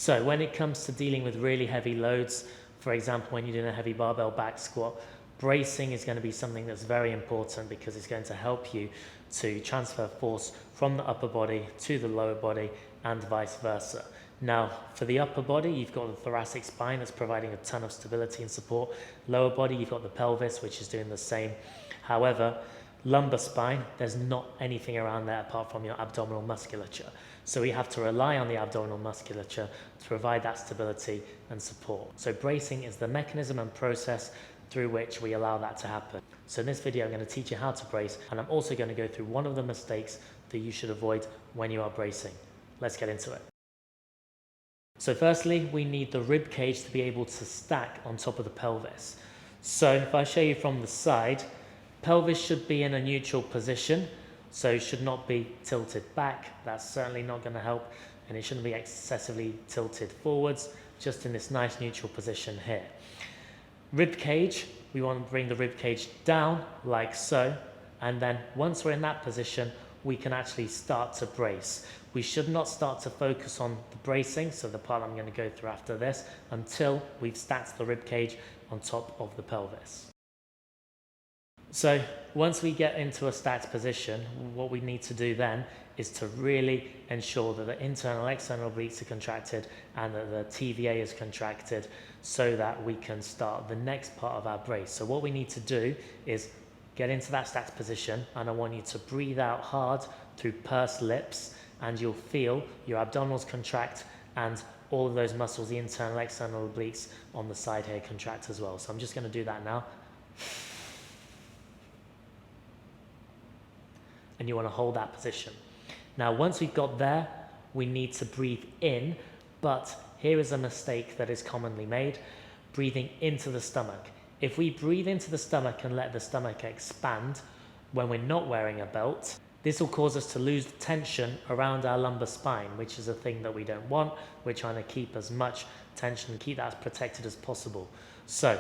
So when it comes to dealing with really heavy loads, for example, when you're doing a heavy barbell back squat, bracing is going to be something that's very important because it's going to help you to transfer force from the upper body to the lower body and vice versa. Now, for the upper body, you've got the thoracic spine that's providing a ton of stability and support. Lower body, you've got the pelvis, which is doing the same. However, lumbar spine, there's not anything around there apart from your abdominal musculature. So we have to rely on the abdominal musculature to provide that stability and support. So bracing is the mechanism and process through which we allow that to happen. So in this video, I'm going to teach you how to brace, and I'm also going to go through one of the mistakes that you should avoid when you are bracing. Let's get into it. So firstly, we need the rib cage to be able to stack on top of the pelvis. So if I show you from the side, pelvis should be in a neutral position, so should not be tilted back. That's certainly not going to help, and it shouldn't be excessively tilted forwards, just in this nice neutral position here. Rib cage, we want to bring the rib cage down like so, and then once we're in that position, we can actually start to brace. We should not start to focus on the bracing, so the part I'm going to go through after this, until we've stacked the rib cage on top of the pelvis. So once we get into a stacked position, what we need to do then is to really ensure that the internal external obliques are contracted and that the TVA is contracted so that we can start the next part of our brace. So what we need to do is get into that stacked position, and I want you to breathe out hard through pursed lips, and you'll feel your abdominals contract and all of those muscles, the internal external obliques on the side here, contract as well. So I'm just going to do that now. And you want to hold that position. Now, once we've got there, we need to breathe in, but here is a mistake that is commonly made, breathing into the stomach. If we breathe into the stomach and let the stomach expand when we're not wearing a belt, this will cause us to lose tension around our lumbar spine, which is a thing that we don't want. We're trying to keep as much tension and keep that as protected as possible. So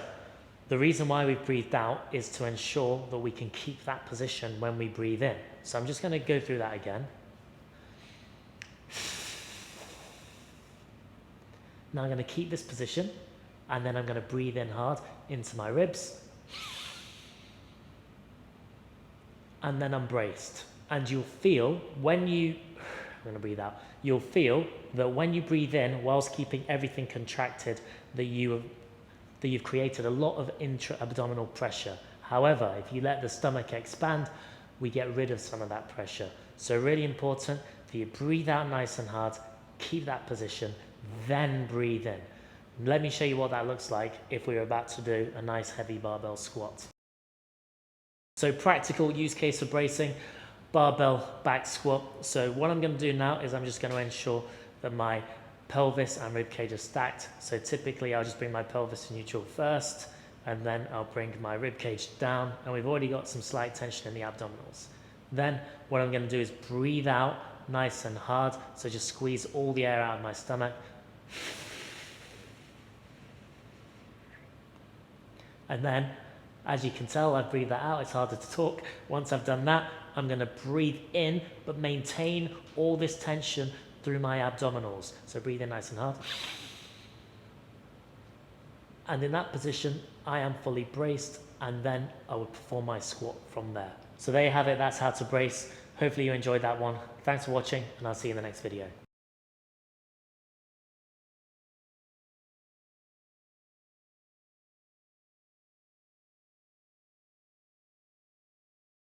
the reason why we breathed out is to ensure that we can keep that position when we breathe in. So I'm just going to go through that again. Now I'm going to keep this position, and then I'm going to breathe in hard into my ribs. And then I'm braced. And you'll feel when you, I'm going to breathe out, you'll feel that when you breathe in, whilst keeping everything contracted, that you've created a lot of intra-abdominal pressure. However, if you let the stomach expand, we get rid of some of that pressure. So really important that you breathe out nice and hard, keep that position, then breathe in. Let me show you what that looks like if we're about to do a nice heavy barbell squat. So practical use case for bracing, barbell back squat. So what I'm going to do now is I'm just going to ensure that my pelvis and rib cage are stacked. So typically I'll just bring my pelvis to neutral first, and then I'll bring my rib cage down, and we've already got some slight tension in the abdominals. Then what I'm going to do is breathe out nice and hard, so just squeeze all the air out of my stomach. And then, as you can tell, I've breathed that out, it's harder to talk. Once I've done that, I'm going to breathe in, but maintain all this tension through my abdominals. So breathe in nice and hard. And in that position, I am fully braced, and then I will perform my squat from there. So there you have it, that's how to brace. Hopefully you enjoyed that one. Thanks for watching, and I'll see you in the next video.